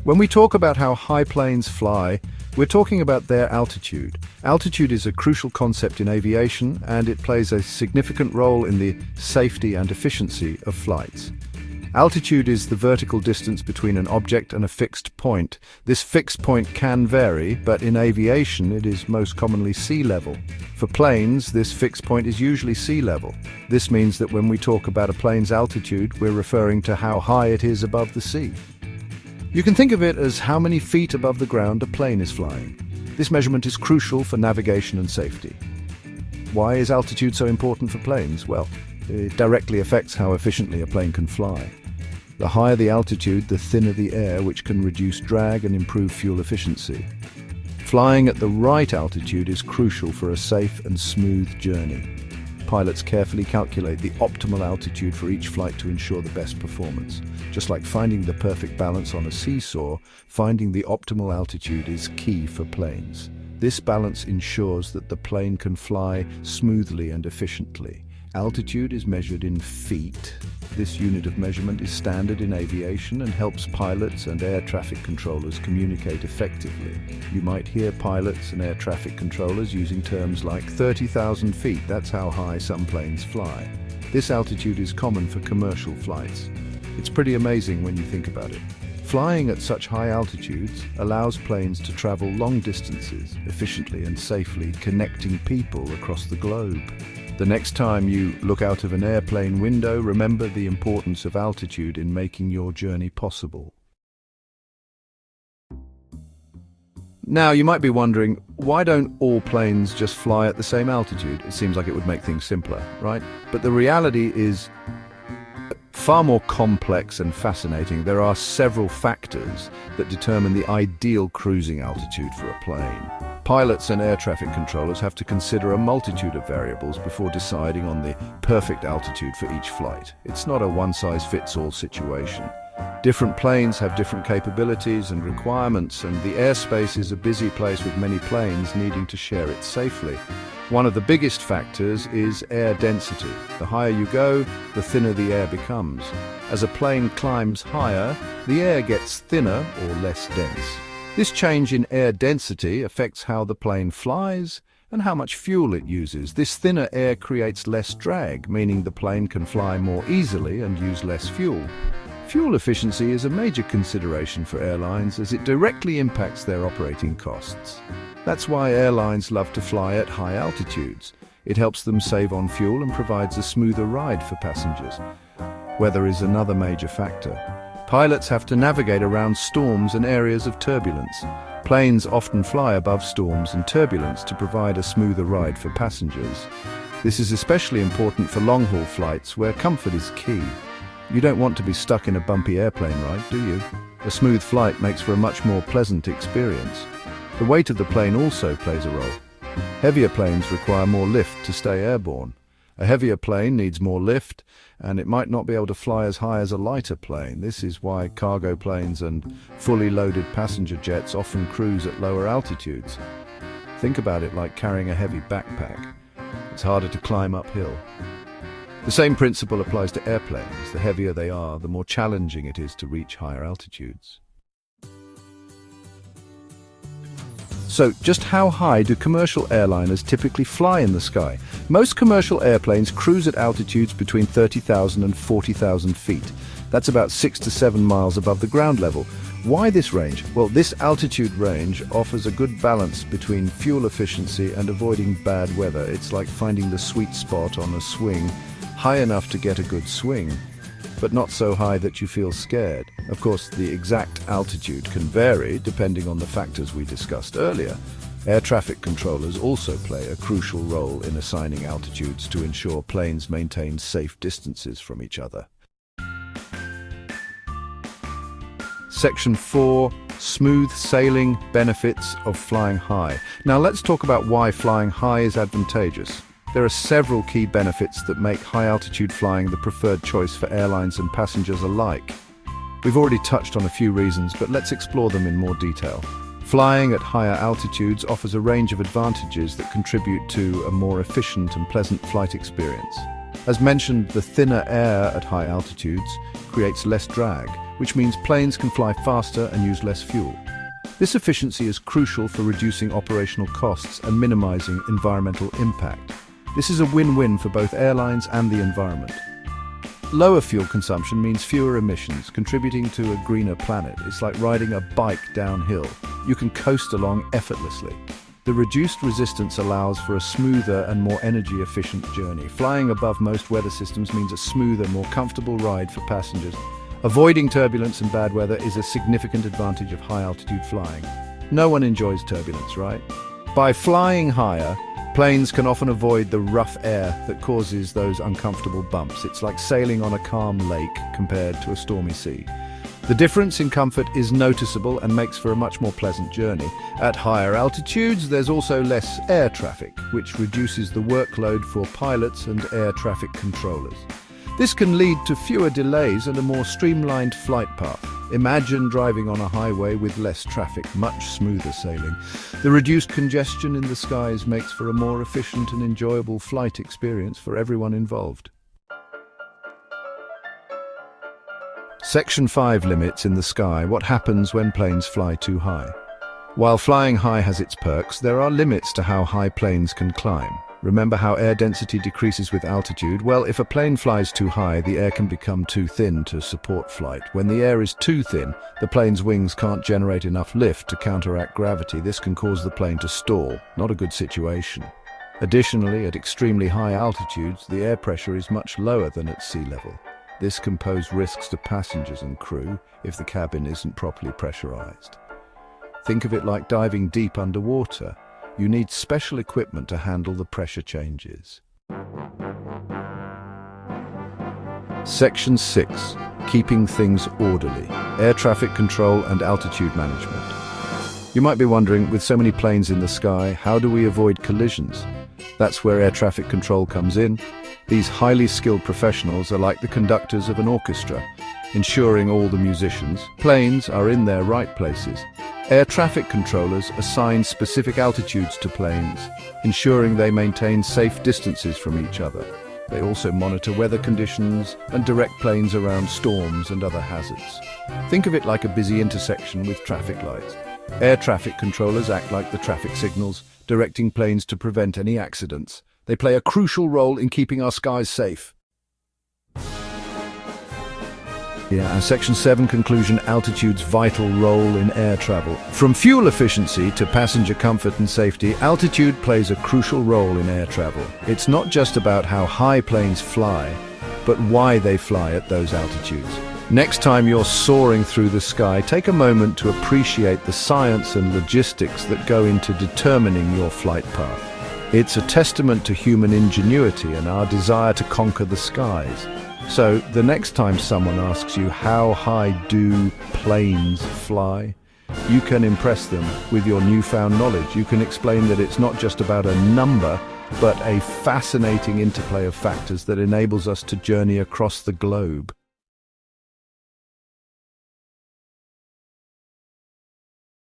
When we talk about how high planes fly, we're talking about their altitude. Altitude is a crucial concept in aviation, and it plays a significant role in the safety and efficiency of flights. Altitude is the vertical distance between an object and a fixed point. This fixed point can vary, but in aviation it is most commonly sea level. For planes, this fixed point is usually sea level. This means that when we talk about a plane's altitude, we're referring to how high it is above the sea. You can think of it as how many feet above the ground a plane is flying. This measurement is crucial for navigation and safety. Why is altitude so important for planes? Well, it directly affects how efficiently a plane can fly. The higher the altitude, the thinner the air, which can reduce drag and improve fuel efficiency. Flying at the right altitude is crucial for a safe and smooth journey. Pilots carefully calculate the optimal altitude for each flight to ensure the best performance. Just like finding the perfect balance on a seesaw, finding the optimal altitude is key for planes. This balance ensures that the plane can fly smoothly and efficiently. Altitude is measured in feet. This unit of measurement is standard in aviation and helps pilots and air traffic controllers communicate effectively. You might hear pilots and air traffic controllers using terms like 30,000 feet. That's how high some planes fly. This altitude is common for commercial flights. It's pretty amazing when you think about it. Flying at such high altitudes allows planes to travel long distances efficiently and safely, connecting people across the globe. The next time you look out of an airplane window, remember the importance of altitude in making your journey possible. Now, you might be wondering, why don't all planes just fly at the same altitude? It seems like it would make things simpler, right? But the reality is far more complex and fascinating. There are several factors that determine the ideal cruising altitude for a plane. Pilots and air traffic controllers have to consider a multitude of variables before deciding on the perfect altitude for each flight. It's not a one-size-fits-all situation. Different planes have different capabilities and requirements, and the airspace is a busy place with many planes needing to share it safely. One of the biggest factors is air density. The higher you go, the thinner the air becomes. As a plane climbs higher, the air gets thinner or less dense. This change in air density affects how the plane flies and how much fuel it uses. This thinner air creates less drag, meaning the plane can fly more easily and use less fuel. Fuel efficiency is a major consideration for airlines as it directly impacts their operating costs. That's why airlines love to fly at high altitudes. It helps them save on fuel and provides a smoother ride for passengers. Weather is another major factor. Pilots have to navigate around storms and areas of turbulence. Planes often fly above storms and turbulence to provide a smoother ride for passengers. This is especially important for long-haul flights where comfort is key. You don't want to be stuck in a bumpy airplane ride, do you? A smooth flight makes for a much more pleasant experience. The weight of the plane also plays a role. Heavier planes require more lift to stay airborne. A heavier plane needs more lift, and it might not be able to fly as high as a lighter plane. This is why cargo planes and fully loaded passenger jets often cruise at lower altitudes. Think about it like carrying a heavy backpack. It's harder to climb uphill. The same principle applies to airplanes. The heavier they are, the more challenging it is to reach higher altitudes. So, just how high do commercial airliners typically fly in the sky? Most commercial airplanes cruise at altitudes between 30,000 and 40,000 feet. That's about 6 to 7 miles above the ground level. Why this range? Well, this altitude range offers a good balance between fuel efficiency and avoiding bad weather. It's like finding the sweet spot on a swing, high enough to get a good swing, but not so high that you feel scared. Of course, the exact altitude can vary depending on the factors we discussed earlier. Air traffic controllers also play a crucial role in assigning altitudes to ensure planes maintain safe distances from each other. Section 4. Smooth sailing benefits of flying high. Now let's talk about why flying high is advantageous. There are several key benefits that make high-altitude flying the preferred choice for airlines and passengers alike. We've already touched on a few reasons, but let's explore them in more detail. Flying at higher altitudes offers a range of advantages that contribute to a more efficient and pleasant flight experience. As mentioned, the thinner air at high altitudes creates less drag, which means planes can fly faster and use less fuel. This efficiency is crucial for reducing operational costs and minimizing environmental impact. This is a win-win for both airlines and the environment. Lower fuel consumption means fewer emissions, contributing to a greener planet. It's like riding a bike downhill. You can coast along effortlessly. The reduced resistance allows for a smoother and more energy-efficient journey. Flying above most weather systems means a smoother, more comfortable ride for passengers. Avoiding turbulence and bad weather is a significant advantage of high-altitude flying. No one enjoys turbulence, right? By flying higher, planes can often avoid the rough air that causes those uncomfortable bumps. It's like sailing on a calm lake compared to a stormy sea. The difference in comfort is noticeable and makes for a much more pleasant journey. At higher altitudes, there's also less air traffic, which reduces the workload for pilots and air traffic controllers. This can lead to fewer delays and a more streamlined flight path. Imagine driving on a highway with less traffic, much smoother sailing. The reduced congestion in the skies makes for a more efficient and enjoyable flight experience for everyone involved. Section 5 limits in the sky. What happens when planes fly too high? While flying high has its perks, there are limits to how high planes can climb. Remember how air density decreases with altitude? Well, if a plane flies too high, the air can become too thin to support flight. When the air is too thin, the plane's wings can't generate enough lift to counteract gravity. This can cause the plane to stall. Not a good situation. Additionally, at extremely high altitudes, the air pressure is much lower than at sea level. This can pose risks to passengers and crew if the cabin isn't properly pressurized. Think of it like diving deep underwater. You need special equipment to handle the pressure changes. Section 6. Keeping things orderly. Air traffic control and altitude management. You might be wondering, with so many planes in the sky, how do we avoid collisions? That's where air traffic control comes in. These highly skilled professionals are like the conductors of an orchestra, ensuring all the musicians' planes are in their right places. Air traffic controllers assign specific altitudes to planes, ensuring they maintain safe distances from each other. They also monitor weather conditions and direct planes around storms and other hazards. Think of it like a busy intersection with traffic lights. Air traffic controllers act like the traffic signals, directing planes to prevent any accidents. They play a crucial role in keeping our skies safe. And Section 7 conclusion, altitude's vital role in air travel. From fuel efficiency to passenger comfort and safety, altitude plays a crucial role in air travel. It's not just about how high planes fly, but why they fly at those altitudes. Next time you're soaring through the sky, take a moment to appreciate the science and logistics that go into determining your flight path. It's a testament to human ingenuity and our desire to conquer the skies. So, the next time someone asks you how high do planes fly, you can impress them with your newfound knowledge. You can explain that it's not just about a number, but a fascinating interplay of factors that enables us to journey across the globe.